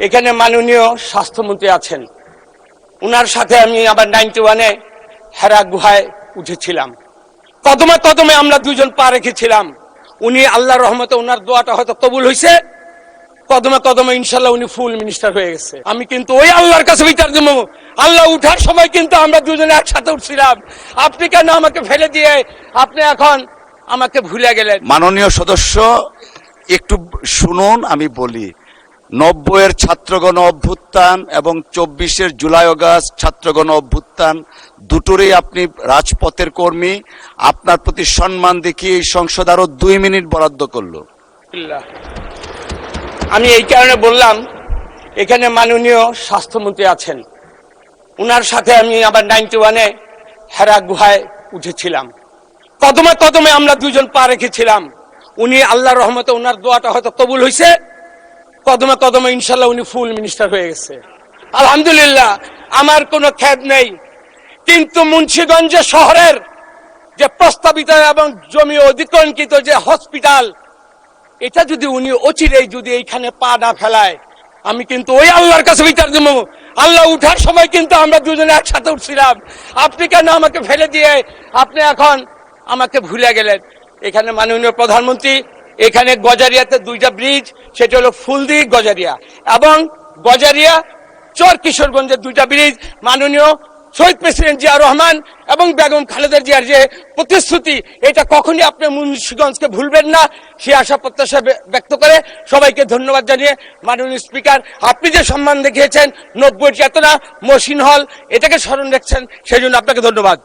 এখানে মাননীয় স্বাস্থ্যমন্ত্রী আছেন, উনার সাথে আমি আবার 91-এ হেরা গুহায় উঠেছিলাম। কদমে কদমে আমরা দুজন পা রেখেছিলাম। উনি আল্লাহর রহমতে ওনার দোয়াটা হয়তো কবুল হয়েছে, কদমে কদমে ইনশাল্লাহ উনি ফুল মিনিস্টার হয়ে গেছে। আমি কিন্তু ওই আল্লাহর কাছে বিচার দেবো, আল্লাহ উঠার সময় কিন্তু আমরা দুজনে একসাথে উঠছিলাম। আপনি কেন আমাকে ফেলে দিয়ে আপনি এখন আমাকে ভুলে গেলেন? মাননীয় সদস্য একটু শুনুন, আমি বলি। 90-এর ছাত্রগণ অভ্যুত্থান এবং 24-এর জুলাই আগস্ট ছাত্রগণ অভ্যুত্থান দুটোরই আপনি রাজপথের কর্মী। আপনার প্রতি সম্মান দেখিয়ে এই সংসদ আরো 2 মিনিট বরাদ্দ করলো। আমি এই কারণে বললাম, এখানে মাননীয় স্বাস্থ্যমন্ত্রী আছেন, উনার সাথে আমি আবার 91-এ হেরা গুহায় উঠেছিলাম। কদমে কদমে আমরা দুজন পা রেখেছিলাম। উনি আল্লাহর রহমতে ওনার দোয়াটা হয়তো কবুল হয়েছে, কদমে কদমে ইনশাল্লাহ উনি ফুল মিনিস্টার হয়ে গেছে। আলহামদুলিল্লাহ, আমার কোনো খেদ নেই। কিন্তু মুন্সিগঞ্জ শহরের যে প্রস্তাবিত এবং জমি অধিগ্রহণকৃত যে হসপিটাল, এটা যদি উনি অচিরেই যদি এইখানে পা না ফেলায়, আমি কিন্তু ওই আল্লাহর কাছে বিচার দেবো। আল্লাহ উঠার সময় কিন্তু আমরা দুজনে একসাথে উঠছিলাম। আপনি কেন আমাকে ফেলে দিয়ে আপনি এখন আমাকে ভুলে গেলেন? এখানে মাননীয় প্রধানমন্ত্রী, এখানে গজারিয়াতে 2টা ব্রিজ, সেটা হলো ফুলদি গজারিয়া এবং গজারিয়া চর কিশোরগঞ্জের 2টা ব্রিজ। মাননীয় শহীদ প্রেসিডেন্ট জিয়া রহমান এবং বেগম খালেদা জিয়ার যে প্রতিশ্রুতি, এটা কখনই আপনি মুন্সিগঞ্জকে ভুলবেন না, সে আশা প্রত্যাশা ব্যক্ত করে সবাইকে ধন্যবাদ জানিয়ে, মাননীয় স্পিকার, আপনি যে সম্মান দেখিয়েছেন 90-এর চেতনা মহসিন হল, এটাকে স্মরণ রাখছেন, সেই জন্য আপনাকে ধন্যবাদ।